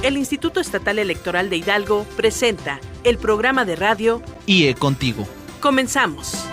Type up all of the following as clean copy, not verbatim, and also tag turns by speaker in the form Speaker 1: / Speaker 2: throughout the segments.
Speaker 1: El Instituto Estatal Electoral de Hidalgo presenta el programa de radio
Speaker 2: IE Contigo.
Speaker 1: Comenzamos.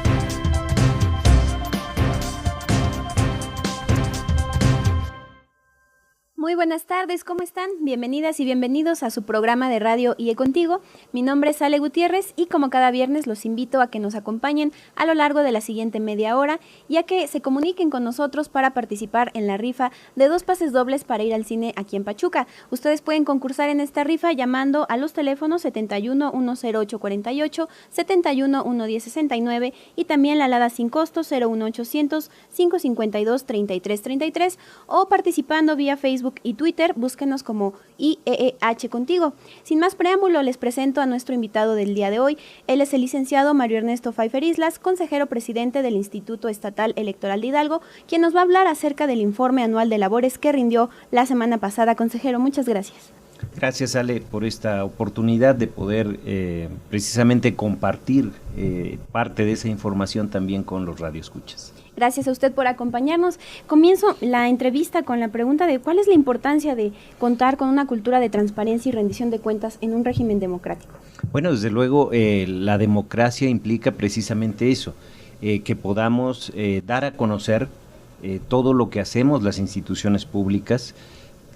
Speaker 3: Muy buenas tardes, ¿cómo están? Bienvenidas y bienvenidos a su programa de radio IE Contigo. Mi nombre es Ale Gutiérrez y como cada viernes los invito a que nos acompañen a lo largo de la siguiente media hora y a que se comuniquen con nosotros para participar en la rifa de 2 pases dobles para ir al cine aquí en Pachuca. Ustedes pueden concursar en esta rifa llamando a los teléfonos 71 108 48, 71 110 69 y también la alada sin costo 01800 552 33 33 o participando vía Facebook y Twitter, búsquenos como IEEH Contigo. Sin más preámbulo, les presento a nuestro invitado del día de hoy. Él es el licenciado Mario Ernesto Pfeiffer Islas, consejero presidente del Instituto Estatal Electoral de Hidalgo, quien nos va a hablar acerca del informe anual de labores que rindió la semana pasada. Consejero, muchas gracias.
Speaker 4: Gracias, Ale, por esta oportunidad de poder precisamente compartir parte de esa información también con los radioescuchas.
Speaker 3: Gracias a usted por acompañarnos. Comienzo la entrevista con la pregunta de ¿cuál es la importancia de contar con una cultura de transparencia y rendición de cuentas en un régimen democrático?
Speaker 4: Bueno, desde luego la democracia implica precisamente eso, que podamos dar a conocer todo lo que hacemos las instituciones públicas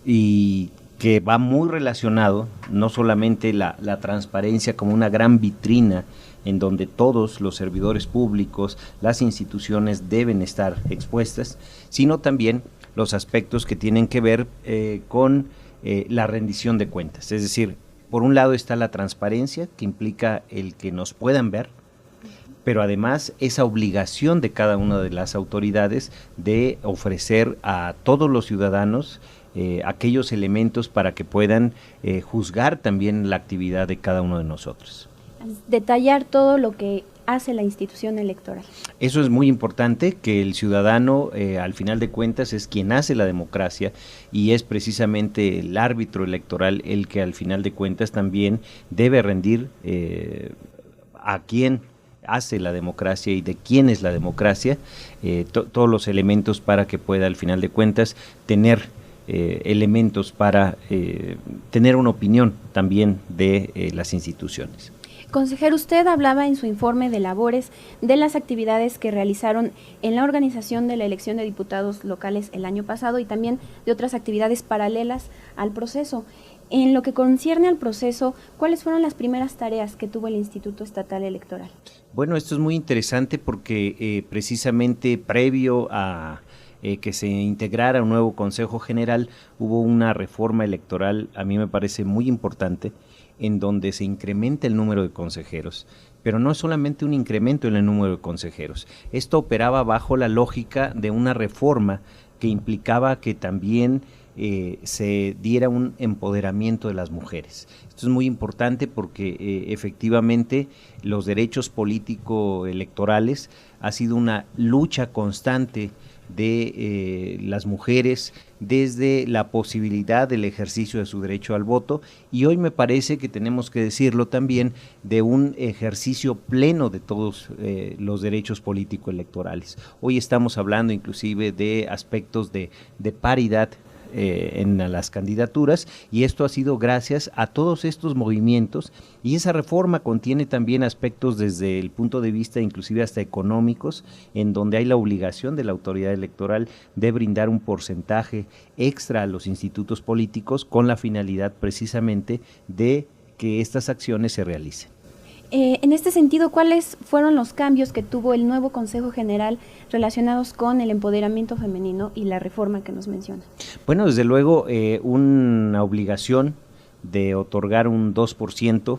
Speaker 4: y que va muy relacionado, no solamente la transparencia como una gran vitrina en donde todos los servidores públicos, las instituciones deben estar expuestas, sino también los aspectos que tienen que ver con la rendición de cuentas. Es decir, por un lado está la transparencia, que implica el que nos puedan ver, pero además esa obligación de cada una de las autoridades de ofrecer a todos los ciudadanos aquellos elementos para que puedan juzgar también la actividad de cada uno de nosotros.
Speaker 3: Detallar todo lo que hace la institución electoral.
Speaker 4: Eso es muy importante, que el ciudadano al final de cuentas es quien hace la democracia y es precisamente el árbitro electoral el que al final de cuentas también debe rendir a quien hace la democracia y de quién es la democracia, todos los elementos para que pueda al final de cuentas tener elementos para tener una opinión también de las instituciones.
Speaker 3: Consejero, usted hablaba en su informe de labores de las actividades que realizaron en la organización de la elección de diputados locales el año pasado y también de otras actividades paralelas al proceso. En lo que concierne al proceso, ¿cuáles fueron las primeras tareas que tuvo el Instituto Estatal Electoral?
Speaker 4: Bueno, esto es muy interesante porque precisamente previo a que se integrara un nuevo Consejo General, hubo una reforma electoral, a mí me parece muy importante, en donde se incrementa el número de consejeros, pero no es solamente un incremento en el número de consejeros. Esto operaba bajo la lógica de una reforma que implicaba que también se diera un empoderamiento de las mujeres. Esto es muy importante porque efectivamente los derechos político-electorales ha sido una lucha constante de las mujeres desde la posibilidad del ejercicio de su derecho al voto y hoy me parece que tenemos que decirlo también de un ejercicio pleno de todos los derechos político-electorales. Hoy estamos hablando inclusive de aspectos de paridad en las candidaturas y esto ha sido gracias a todos estos movimientos y esa reforma contiene también aspectos desde el punto de vista inclusive hasta económicos en donde hay la obligación de la autoridad electoral de brindar un porcentaje extra a los institutos políticos con la finalidad precisamente de que estas acciones se realicen.
Speaker 3: En este sentido, ¿cuáles fueron los cambios que tuvo el nuevo Consejo General relacionados con el empoderamiento femenino y la reforma que nos menciona?
Speaker 4: Bueno, desde luego una obligación de otorgar un 2%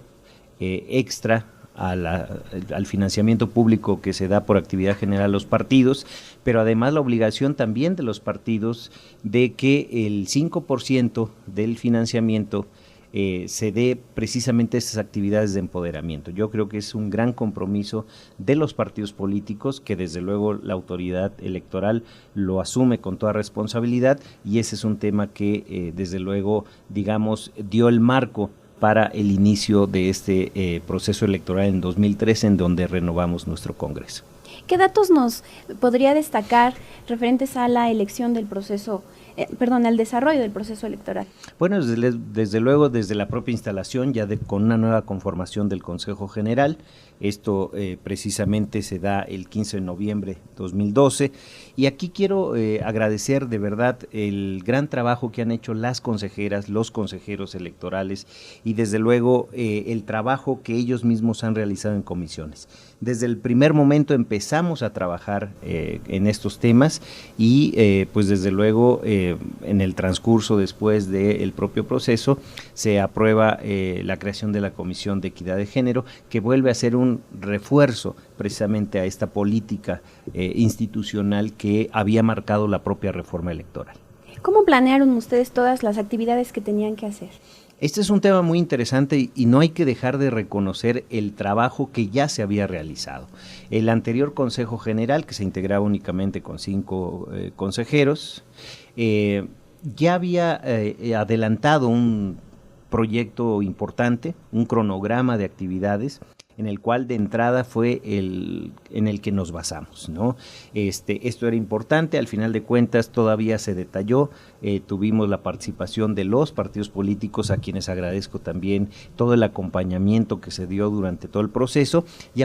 Speaker 4: extra al financiamiento público que se da por actividad general a los partidos, pero además la obligación también de los partidos de que el 5% del financiamiento se dé precisamente esas actividades de empoderamiento. Yo creo que es un gran compromiso de los partidos políticos que desde luego la autoridad electoral lo asume con toda responsabilidad y ese es un tema que desde luego digamos dio el marco para el inicio de este proceso electoral en 2013 en donde renovamos nuestro Congreso.
Speaker 3: ¿Qué datos nos podría destacar referentes a la elección del proceso al desarrollo del proceso electoral?
Speaker 4: Bueno, desde luego, desde la propia instalación, ya con una nueva conformación del Consejo General. Esto precisamente se da el 15 de noviembre de 2012, y aquí quiero agradecer de verdad el gran trabajo que han hecho las consejeras, los consejeros electorales, y desde luego el trabajo que ellos mismos han realizado en comisiones. Desde el primer momento empezamos a trabajar en estos temas, y pues desde luego en el transcurso después del propio proceso se aprueba la creación de la Comisión de Equidad de Género, que vuelve a ser un refuerzo precisamente a esta política institucional que había marcado la propia reforma electoral.
Speaker 3: ¿Cómo planearon ustedes todas las actividades que tenían que hacer?
Speaker 4: Este es un tema muy interesante y no hay que dejar de reconocer el trabajo que ya se había realizado. El anterior Consejo General, que se integraba únicamente con 5 consejeros, ya había adelantado un proyecto importante, un cronograma de actividades, en el cual de entrada fue en el que nos basamos, ¿no? Esto era importante, al final de cuentas todavía se detalló, tuvimos la participación de los partidos políticos, a quienes agradezco también todo el acompañamiento que se dio durante todo el proceso, y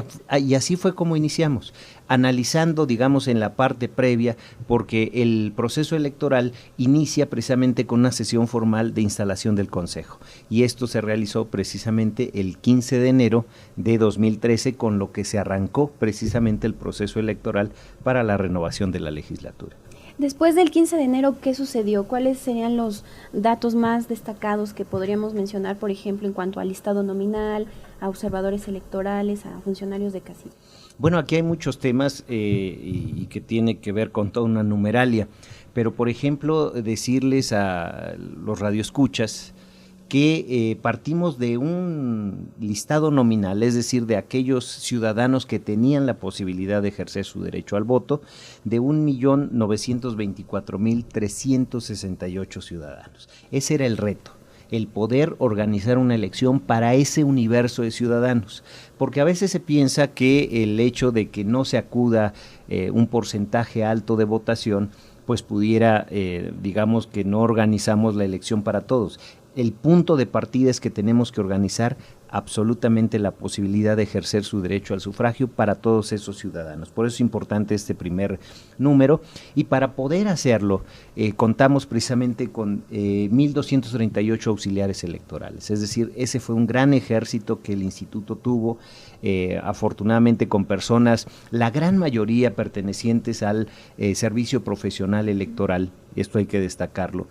Speaker 4: así fue como iniciamos, analizando, digamos, en la parte previa, porque el proceso electoral inicia precisamente con una sesión formal de instalación del Consejo, y esto se realizó precisamente el 15 de enero de 2013, con lo que se arrancó precisamente el proceso electoral para la renovación de la legislatura.
Speaker 3: Después del 15 de enero, ¿qué sucedió? ¿Cuáles serían los datos más destacados que podríamos mencionar, por ejemplo, en cuanto al listado nominal, a observadores electorales, a funcionarios de casilla?
Speaker 4: Bueno, aquí hay muchos temas y que tiene que ver con toda una numeralia, pero por ejemplo, decirles a los radioescuchas que partimos de un listado nominal, es decir, de aquellos ciudadanos que tenían la posibilidad de ejercer su derecho al voto, de 1.924.368 ciudadanos. Ese era el reto, el poder organizar una elección para ese universo de ciudadanos, porque a veces se piensa que el hecho de que no se acuda un porcentaje alto de votación, pues pudiera, digamos que no organizamos la elección para todos. El punto de partida es que tenemos que organizar absolutamente la posibilidad de ejercer su derecho al sufragio para todos esos ciudadanos. Por eso es importante este primer número, y para poder hacerlo contamos precisamente con 1.238 auxiliares electorales, es decir, ese fue un gran ejército que el instituto tuvo, afortunadamente con personas, la gran mayoría pertenecientes al servicio profesional electoral. Esto hay que destacarlo,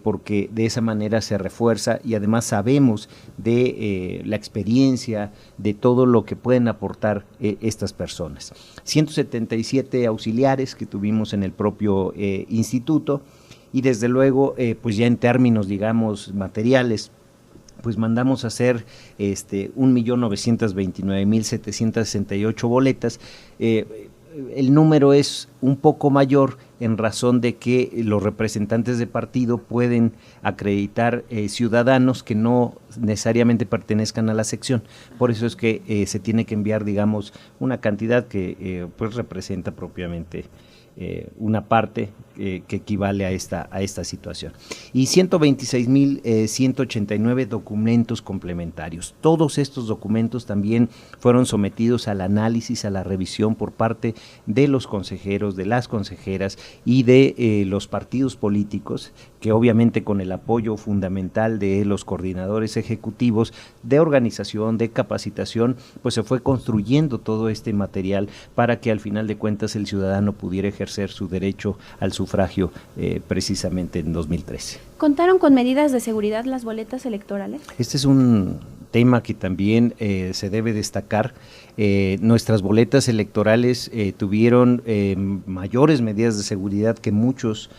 Speaker 4: porque de esa manera se refuerza, y además sabemos de la experiencia, de todo lo que pueden aportar estas personas. 177 auxiliares que tuvimos en el propio instituto, y desde luego, pues ya en términos, digamos, materiales, pues mandamos a hacer 1.929.768 boletas. El número es un poco mayor en razón de que los representantes de partido pueden acreditar ciudadanos que no necesariamente pertenezcan a la sección. Por eso es que se tiene que enviar, digamos, una cantidad que pues representa propiamente una parte que equivale a esta situación. Y 126.189 documentos complementarios. Todos estos documentos también fueron sometidos al análisis, a la revisión por parte de los consejeros, de las consejeras y de los partidos políticos, que obviamente con el apoyo fundamental de los coordinadores ejecutivos de organización, de capacitación, pues se fue construyendo todo este material para que al final de cuentas el ciudadano pudiera ejercer su derecho al sufragio precisamente en 2013.
Speaker 3: ¿Contaron con medidas de seguridad las boletas electorales?
Speaker 4: Este es un tema que también se debe destacar. Nuestras boletas electorales tuvieron mayores medidas de seguridad que muchos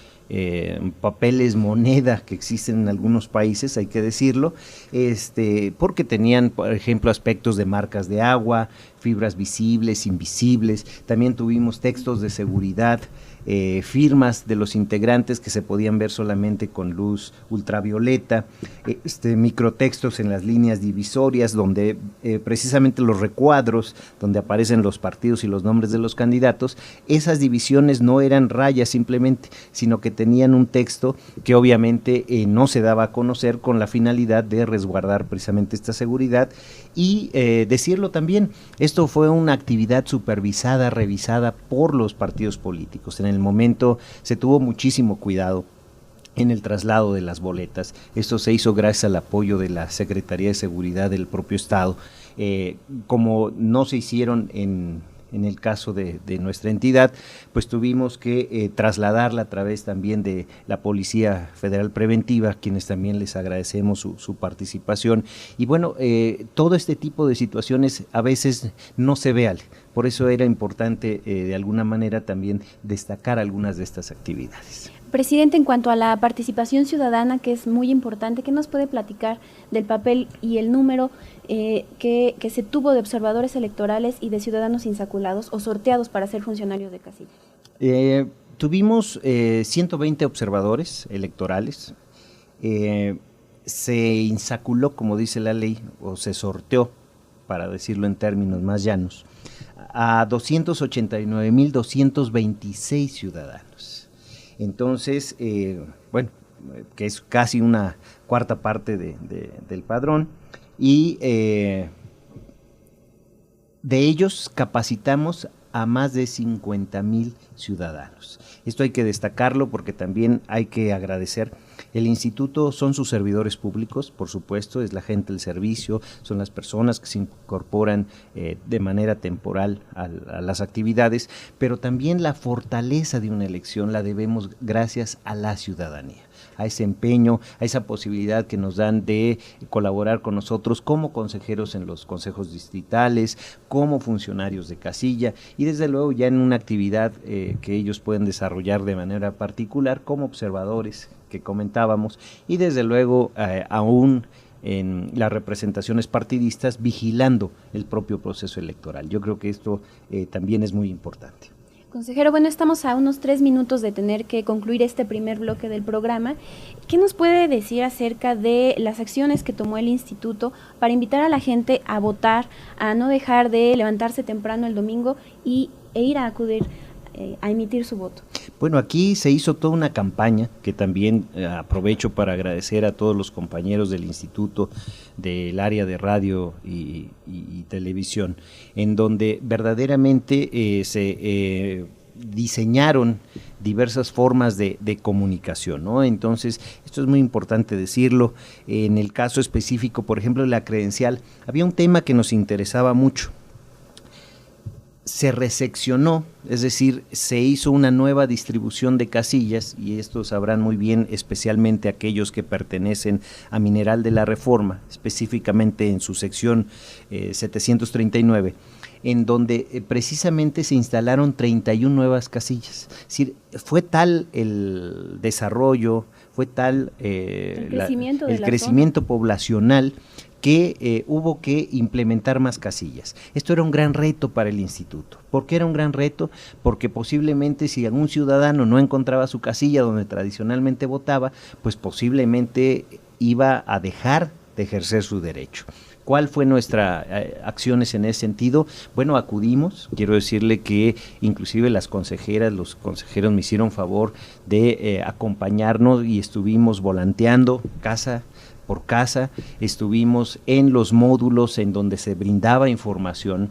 Speaker 4: papeles moneda que existen en algunos países, hay que decirlo, porque tenían, por ejemplo, aspectos de marcas de agua, fibras visibles, invisibles. También tuvimos textos de seguridad firmas de los integrantes que se podían ver solamente con luz ultravioleta, microtextos en las líneas divisorias donde precisamente los recuadros donde aparecen los partidos y los nombres de los candidatos, esas divisiones no eran rayas simplemente, sino que tenían un texto que obviamente no se daba a conocer con la finalidad de resguardar precisamente esta seguridad. Y decirlo también, esto fue una actividad supervisada, revisada por los partidos políticos. En el momento se tuvo muchísimo cuidado en el traslado de las boletas. Esto se hizo gracias al apoyo de la Secretaría de Seguridad del propio Estado, como no se hicieron en el caso de nuestra entidad, pues tuvimos que trasladarla a través también de la Policía Federal Preventiva, quienes también les agradecemos su participación. Y bueno, todo este tipo de situaciones a veces no se ve, por eso era importante de alguna manera también destacar algunas de estas actividades.
Speaker 3: Presidente, en cuanto a la participación ciudadana, que es muy importante, ¿qué nos puede platicar del papel y el número que se tuvo de observadores electorales y de ciudadanos insaculados o sorteados para ser funcionarios de casilla?
Speaker 4: Tuvimos 120 observadores electorales, se insaculó, como dice la ley, o se sorteó, para decirlo en términos más llanos, a 289,226 ciudadanos. Entonces, bueno, que es casi una cuarta parte del padrón, y de ellos capacitamos a más de 50,000 ciudadanos. Esto hay que destacarlo porque también hay que agradecer. El instituto son sus servidores públicos, por supuesto, es la gente del servicio, son las personas que se incorporan de manera temporal a las actividades, pero también la fortaleza de una elección la debemos gracias a la ciudadanía, a ese empeño, a esa posibilidad que nos dan de colaborar con nosotros como consejeros en los consejos distritales, como funcionarios de casilla y desde luego ya en una actividad que ellos pueden desarrollar de manera particular como observadores que comentábamos y desde luego aún en las representaciones partidistas vigilando el propio proceso electoral. Yo creo que esto también es muy importante.
Speaker 3: Consejero, bueno, estamos a unos 3 minutos de tener que concluir este primer bloque del programa. ¿Qué nos puede decir acerca de las acciones que tomó el instituto para invitar a la gente a votar, a no dejar de levantarse temprano el domingo e ir a acudir a emitir su voto?
Speaker 4: Bueno, aquí se hizo toda una campaña que también aprovecho para agradecer a todos los compañeros del instituto del área de radio y televisión, en donde verdaderamente se diseñaron diversas formas de comunicación, ¿no? Entonces, esto es muy importante decirlo. En el caso específico, por ejemplo, de la credencial, había un tema que nos interesaba mucho. Se reseccionó, es decir, se hizo una nueva distribución de casillas, y esto sabrán muy bien especialmente aquellos que pertenecen a Mineral de la Reforma, específicamente en su sección 739, en donde precisamente se instalaron 31 nuevas casillas. Es decir, fue tal el desarrollo, fue tal el crecimiento poblacional que hubo que implementar más casillas. Esto era un gran reto para el instituto. ¿Por qué era un gran reto? Porque posiblemente si algún ciudadano no encontraba su casilla donde tradicionalmente votaba, pues posiblemente iba a dejar de ejercer su derecho. ¿Cuál fue nuestra acciones en ese sentido? Bueno, acudimos, quiero decirle que inclusive las consejeras, los consejeros me hicieron favor de acompañarnos y estuvimos volanteando casa por casa, estuvimos en los módulos en donde se brindaba información,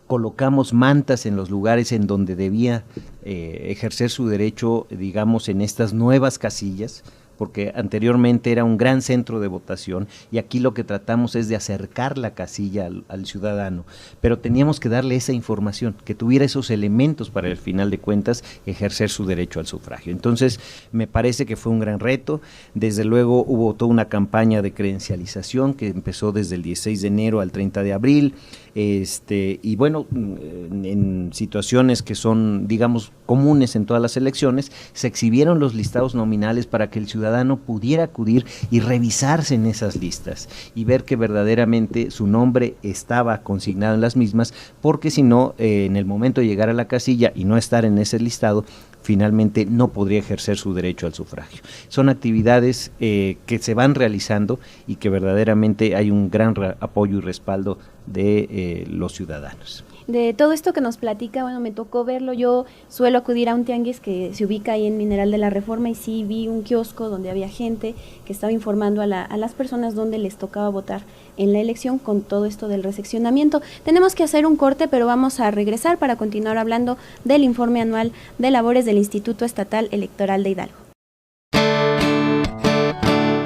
Speaker 4: colocamos mantas en los lugares en donde debía ejercer su derecho, digamos, en estas nuevas casillas, porque anteriormente era un gran centro de votación y aquí lo que tratamos es de acercar la casilla al ciudadano, pero teníamos que darle esa información, que tuviera esos elementos para al final de cuentas ejercer su derecho al sufragio. Entonces me parece que fue un gran reto. Desde luego hubo toda una campaña de credencialización que empezó desde el 16 de enero al 30 de abril, y bueno, en situaciones que son, digamos, comunes en todas las elecciones, se exhibieron los listados nominales para que el ciudadano pudiera acudir y revisarse en esas listas y ver que verdaderamente su nombre estaba consignado en las mismas, porque si no, en el momento de llegar a la casilla y no estar en ese listado, finalmente no podría ejercer su derecho al sufragio. Son actividades que se van realizando y que verdaderamente hay un gran apoyo y respaldo de los ciudadanos.
Speaker 3: De todo esto que nos platica, bueno, me tocó verlo. Yo suelo acudir a un tianguis que se ubica ahí en Mineral de la Reforma y sí vi un kiosco donde había gente que estaba informando a las personas dónde les tocaba votar en la elección con todo esto del reseccionamiento. Tenemos que hacer un corte, pero vamos a regresar para continuar hablando del informe anual de labores del Instituto Estatal Electoral de Hidalgo.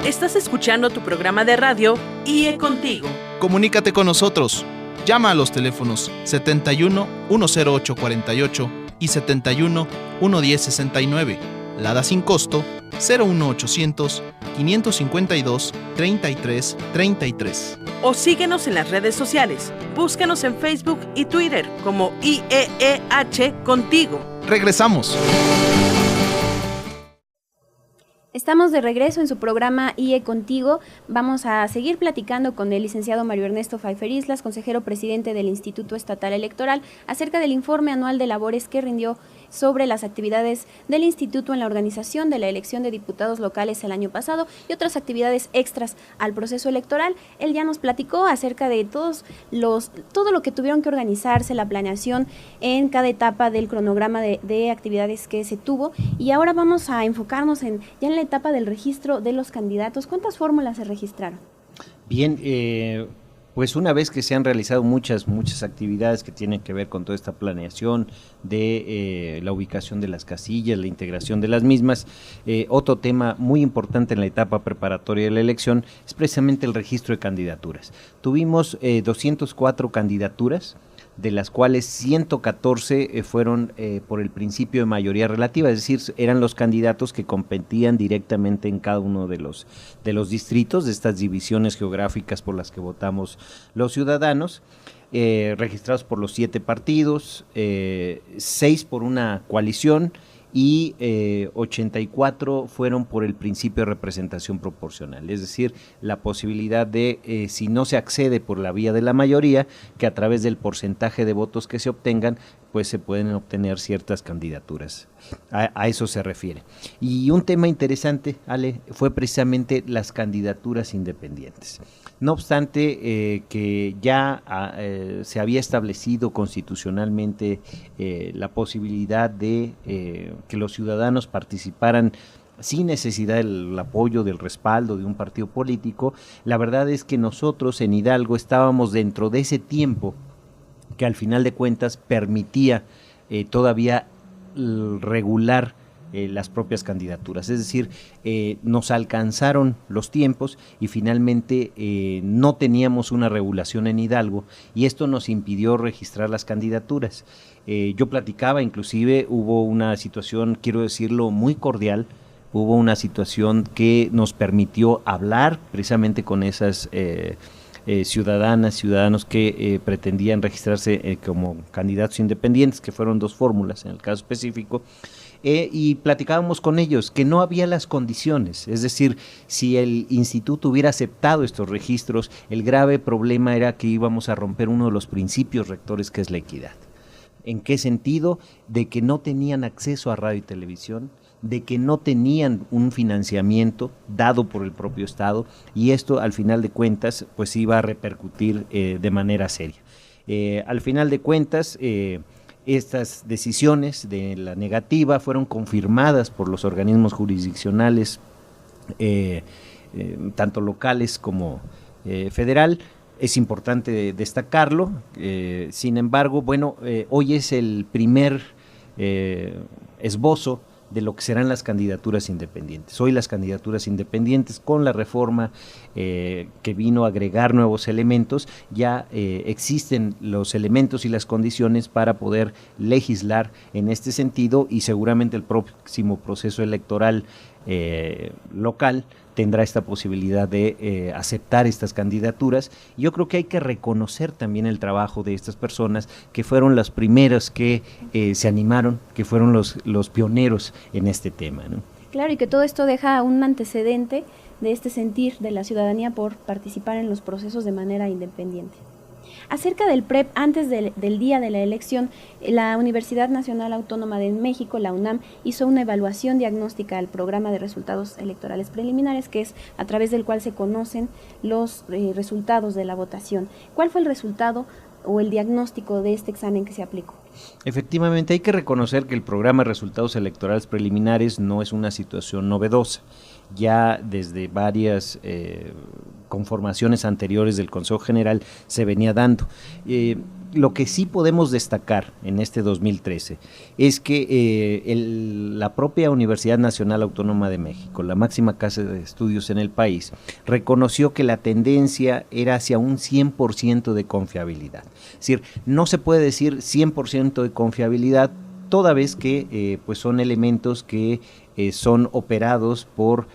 Speaker 1: Estás escuchando tu programa de radio IE Contigo.
Speaker 2: Comunícate con nosotros. Llama a los teléfonos 71 108 48 y 71 110 69. Lada sin costo 01800 552 33 33.
Speaker 1: O síguenos en las redes sociales. Búscanos en Facebook y Twitter como IEEH Contigo.
Speaker 2: Regresamos.
Speaker 3: Estamos de regreso en su programa IE Contigo. Vamos a seguir platicando con el licenciado Mario Ernesto Pfeiffer Islas, consejero presidente del Instituto Estatal Electoral, acerca del informe anual de labores que rindió sobre las actividades del instituto en la organización de la elección de diputados locales el año pasado y otras actividades extras al proceso electoral. Él ya nos platicó acerca de todo lo que tuvieron que organizarse, la planeación en cada etapa del cronograma de actividades que se tuvo, y ahora vamos a enfocarnos ya en la etapa del registro de los candidatos. ¿Cuántas fórmulas se registraron?
Speaker 4: Bien, pues una vez que se han realizado muchas actividades que tienen que ver con toda esta planeación de la ubicación de las casillas, la integración de las mismas, otro tema muy importante en la etapa preparatoria de la elección es precisamente el registro de candidaturas. Tuvimos 204 candidaturas, de las cuales 114 fueron por el principio de mayoría relativa, es decir, eran los candidatos que competían directamente en cada uno de los distritos, de estas divisiones geográficas por las que votamos los ciudadanos, registrados por los 7 partidos, 6 por una coalición y 84 fueron por el principio de representación proporcional, es decir, la posibilidad de, si no se accede por la vía de la mayoría, que a través del porcentaje de votos que se obtengan, pues se pueden obtener ciertas candidaturas. A eso se refiere. Y un tema interesante, Ale, fue precisamente las candidaturas independientes. No obstante que ya se había establecido constitucionalmente la posibilidad de que los ciudadanos participaran sin necesidad del apoyo, del respaldo de un partido político, la verdad es que nosotros en Hidalgo estábamos dentro de ese tiempo que al final de cuentas permitía todavía regular las propias candidaturas, es decir, nos alcanzaron los tiempos y finalmente no teníamos una regulación en Hidalgo y esto nos impidió registrar las candidaturas. Yo platicaba, inclusive hubo una situación, quiero decirlo, muy cordial, hubo una situación que nos permitió hablar precisamente con esas ciudadanos que pretendían registrarse como candidatos independientes, que fueron 2 fórmulas en el caso específico, y platicábamos con ellos que no había las condiciones, es decir, si el instituto hubiera aceptado estos registros, el grave problema era que íbamos a romper uno de los principios rectores, que es la equidad. ¿En qué sentido? De que no tenían acceso a radio y televisión, de que no tenían un financiamiento dado por el propio Estado, y esto al final de cuentas pues iba a repercutir de manera seria. Al final de cuentas estas decisiones de la negativa fueron confirmadas por los organismos jurisdiccionales tanto locales como federal. Es importante destacarlo, sin embargo, bueno, hoy es el primer esbozo de lo que serán las candidaturas independientes. Hoy las candidaturas independientes, con la reforma que vino a agregar nuevos elementos, ya existen los elementos y las condiciones para poder legislar en este sentido, y seguramente el próximo proceso electoral local tendrá esta posibilidad de aceptar estas candidaturas. Yo creo que hay que reconocer también el trabajo de estas personas que fueron las primeras que se animaron, que fueron los pioneros en este tema, ¿no?
Speaker 3: Claro, y que todo esto deja un antecedente de este sentir de la ciudadanía por participar en los procesos de manera independiente. Acerca del PREP, antes del día de la elección, la Universidad Nacional Autónoma de México, la UNAM, hizo una evaluación diagnóstica al programa de resultados electorales preliminares, que es a través del cual se conocen los resultados de la votación. ¿Cuál fue el resultado o el diagnóstico de este examen que se aplicó?
Speaker 4: Efectivamente, hay que reconocer que el programa de resultados electorales preliminares no es una situación novedosa. Ya desde varias conformaciones anteriores del Consejo General se venía dando. Lo que sí podemos destacar en este 2013 es que la propia Universidad Nacional Autónoma de México, la máxima casa de estudios en el país, reconoció que la tendencia era hacia un 100% de confiabilidad. Es decir, no se puede decir 100% de confiabilidad, toda vez que pues son elementos que son operados por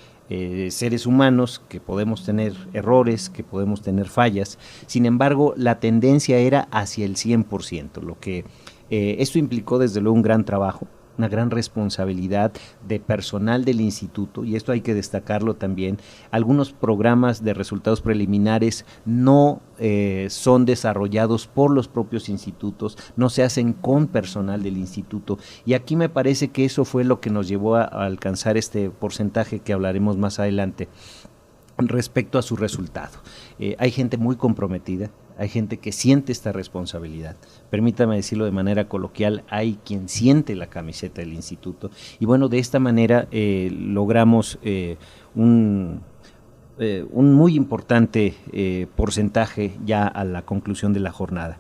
Speaker 4: seres humanos, que podemos tener errores, que podemos tener fallas. Sin embargo, la tendencia era hacia el 100%, lo que esto implicó desde luego un gran trabajo, una gran responsabilidad de personal del instituto, y esto hay que destacarlo también. Algunos programas de resultados preliminares no son desarrollados por los propios institutos, no se hacen con personal del instituto, y aquí me parece que eso fue lo que nos llevó a alcanzar este porcentaje que hablaremos más adelante respecto a su resultado. Hay gente muy comprometida, hay gente que siente esta responsabilidad. Permítame decirlo de manera coloquial, hay quien siente la camiseta del instituto, y bueno, de esta manera logramos un muy importante porcentaje ya a la conclusión de la jornada.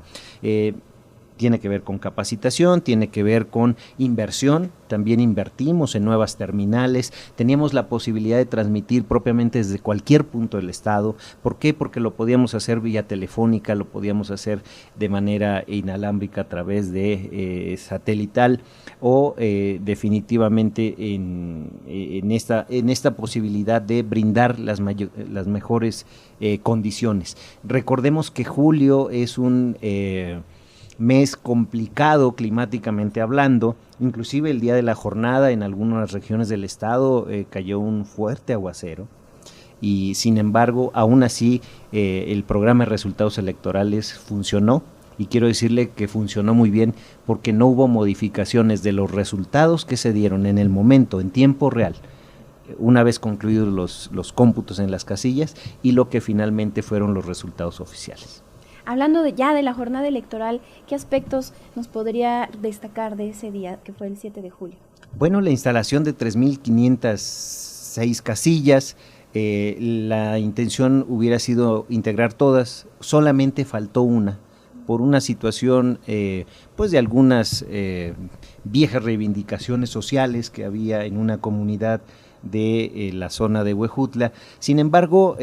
Speaker 4: Tiene que ver con capacitación, tiene que ver con inversión, también invertimos en nuevas terminales, teníamos la posibilidad de transmitir propiamente desde cualquier punto del estado. ¿Por qué? Porque lo podíamos hacer vía telefónica, lo podíamos hacer de manera inalámbrica a través de satelital, o definitivamente en esta posibilidad de brindar las mejores condiciones. Recordemos que julio es un mes complicado climáticamente hablando, inclusive el día de la jornada en algunas regiones del estado cayó un fuerte aguacero, y sin embargo aún así el programa de resultados electorales funcionó, y quiero decirle que funcionó muy bien porque no hubo modificaciones de los resultados que se dieron en el momento, en tiempo real, una vez concluidos los cómputos en las casillas, y lo que finalmente fueron los resultados oficiales.
Speaker 3: Hablando ya de la jornada electoral, ¿qué aspectos nos podría destacar de ese día, que fue el 7 de julio?
Speaker 4: Bueno, la instalación de 3.506 casillas, la intención hubiera sido integrar todas, solamente faltó una, por una situación pues de algunas viejas reivindicaciones sociales que había en una comunidad de la zona de Huejutla. Sin embargo,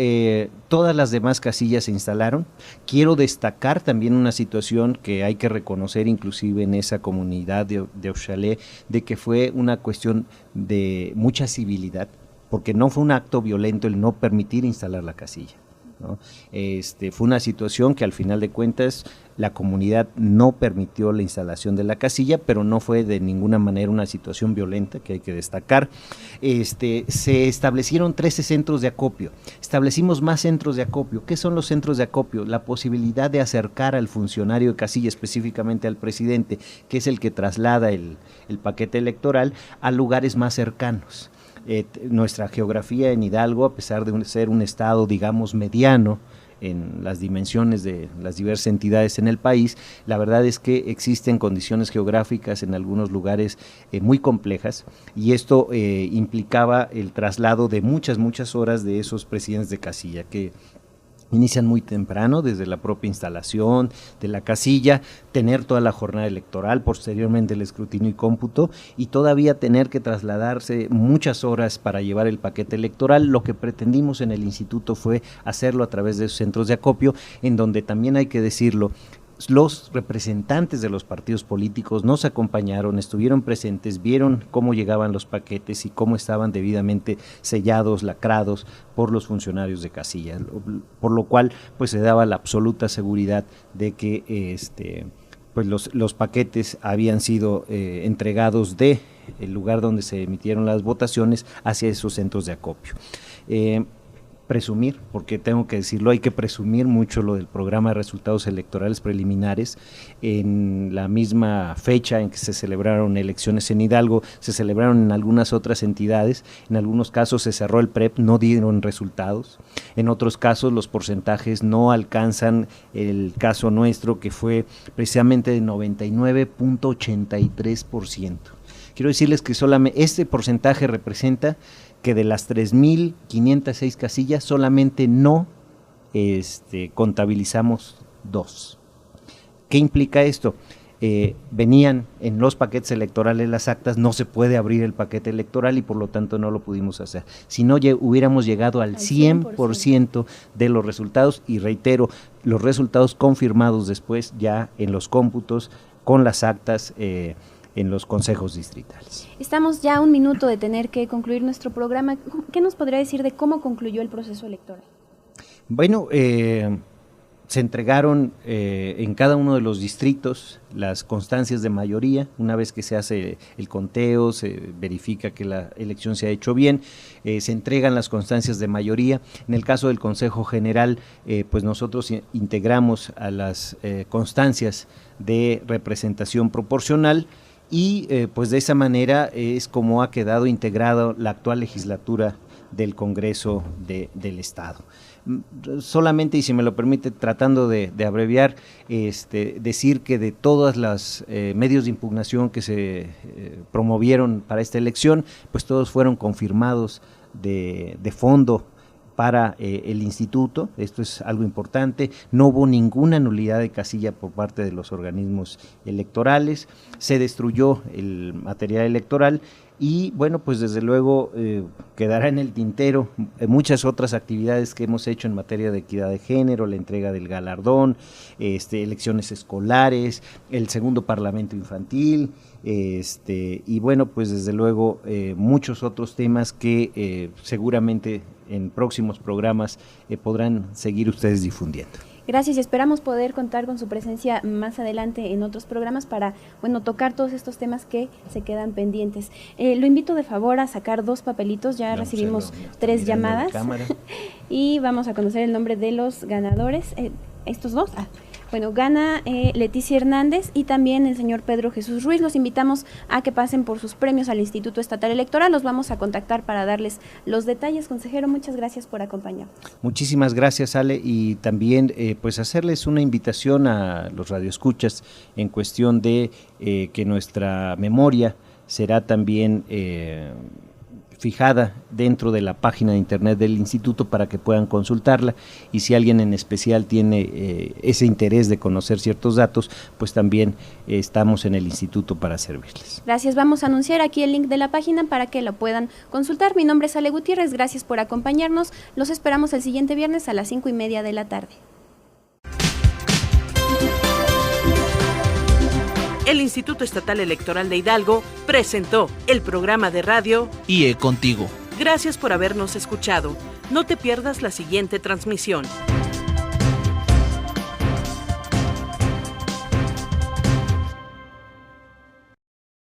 Speaker 4: todas las demás casillas se instalaron. Quiero destacar también una situación que hay que reconocer inclusive en esa comunidad de Oxalé, de que fue una cuestión de mucha civilidad, porque no fue un acto violento el no permitir instalar la casilla, ¿no? Fue una situación que al final de cuentas la comunidad no permitió la instalación de la casilla, pero no fue de ninguna manera una situación violenta, que hay que destacar. Se establecieron 13 centros de acopio, establecimos más centros de acopio. ¿Qué son los centros de acopio? La posibilidad de acercar al funcionario de casilla, específicamente al presidente, que es el que traslada el paquete electoral, a lugares más cercanos. Nuestra geografía en Hidalgo, a pesar de ser un estado, digamos, mediano en las dimensiones de las diversas entidades en el país, la verdad es que existen condiciones geográficas en algunos lugares muy complejas, y esto implicaba el traslado de muchas horas de esos presidentes de casilla, que inician muy temprano, desde la propia instalación de la casilla, tener toda la jornada electoral, posteriormente el escrutinio y cómputo, y todavía tener que trasladarse muchas horas para llevar el paquete electoral. Lo que pretendimos en el instituto fue hacerlo a través de esos centros de acopio, en donde también hay que decirlo, los representantes de los partidos políticos nos acompañaron, estuvieron presentes, vieron cómo llegaban los paquetes y cómo estaban debidamente sellados, lacrados por los funcionarios de casilla, por lo cual pues se daba la absoluta seguridad de que pues los paquetes habían sido entregados de el lugar donde se emitieron las votaciones hacia esos centros de acopio. presumir, porque tengo que decirlo, hay que presumir mucho lo del programa de resultados electorales preliminares. En la misma fecha en que se celebraron elecciones en Hidalgo, se celebraron en algunas otras entidades, en algunos casos se cerró el PREP, no dieron resultados, en otros casos los porcentajes no alcanzan el caso nuestro, que fue precisamente de 99.83%. Quiero decirles que solamente este porcentaje representa que de las 3.506 casillas solamente no contabilizamos 2. ¿Qué implica esto? Venían en los paquetes electorales las actas, no se puede abrir el paquete electoral y por lo tanto no lo pudimos hacer. Si no hubiéramos llegado al 100% de los resultados, y reitero, los resultados confirmados después ya en los cómputos con las actas en los consejos distritales.
Speaker 3: Estamos ya a un minuto de tener que concluir nuestro programa. ¿Qué nos podría decir de cómo concluyó el proceso electoral?
Speaker 4: Bueno, se entregaron en cada uno de los distritos las constancias de mayoría. Una vez que se hace el conteo, se verifica que la elección se ha hecho bien, se entregan las constancias de mayoría. En el caso del Consejo General, pues nosotros integramos a las constancias de representación proporcional, y pues de esa manera es como ha quedado integrada la actual legislatura del Congreso del Estado. Solamente, y si me lo permite, tratando de abreviar, decir que de todas las medios de impugnación que se promovieron para esta elección, pues todos fueron confirmados de fondo para el instituto. Esto es algo importante. No hubo ninguna nulidad de casilla por parte de los organismos electorales, se destruyó el material electoral y bueno, pues desde luego quedará en el tintero muchas otras actividades que hemos hecho en materia de equidad de género, la entrega del galardón, elecciones escolares, el segundo parlamento infantil, y bueno, pues desde luego muchos otros temas que seguramente en próximos programas podrán seguir ustedes difundiendo.
Speaker 3: Gracias, y esperamos poder contar con su presencia más adelante en otros programas para, bueno, tocar todos estos temas que se quedan pendientes. Lo invito de favor a sacar 2 papelitos, ya recibimos 3 llamadas y vamos a conocer el nombre de los ganadores. ¿Estos 2? Bueno, gana Leticia Hernández y también el señor Pedro Jesús Ruiz. Los invitamos a que pasen por sus premios al Instituto Estatal Electoral. Los vamos a contactar para darles los detalles. Consejero, muchas gracias por acompañarnos.
Speaker 4: Muchísimas gracias, Ale, y también pues hacerles una invitación a los radioescuchas en cuestión de que nuestra memoria será también fijada dentro de la página de internet del instituto para que puedan consultarla, y si alguien en especial tiene ese interés de conocer ciertos datos, pues también estamos en el instituto para servirles.
Speaker 3: Gracias, vamos a anunciar aquí el link de la página para que lo puedan consultar. Mi nombre es Ale Gutiérrez, gracias por acompañarnos, los esperamos el siguiente viernes a las 5:30 de la tarde.
Speaker 1: El Instituto Estatal Electoral de Hidalgo presentó el programa de radio
Speaker 2: IE Contigo.
Speaker 1: Gracias por habernos escuchado. No te pierdas la siguiente transmisión.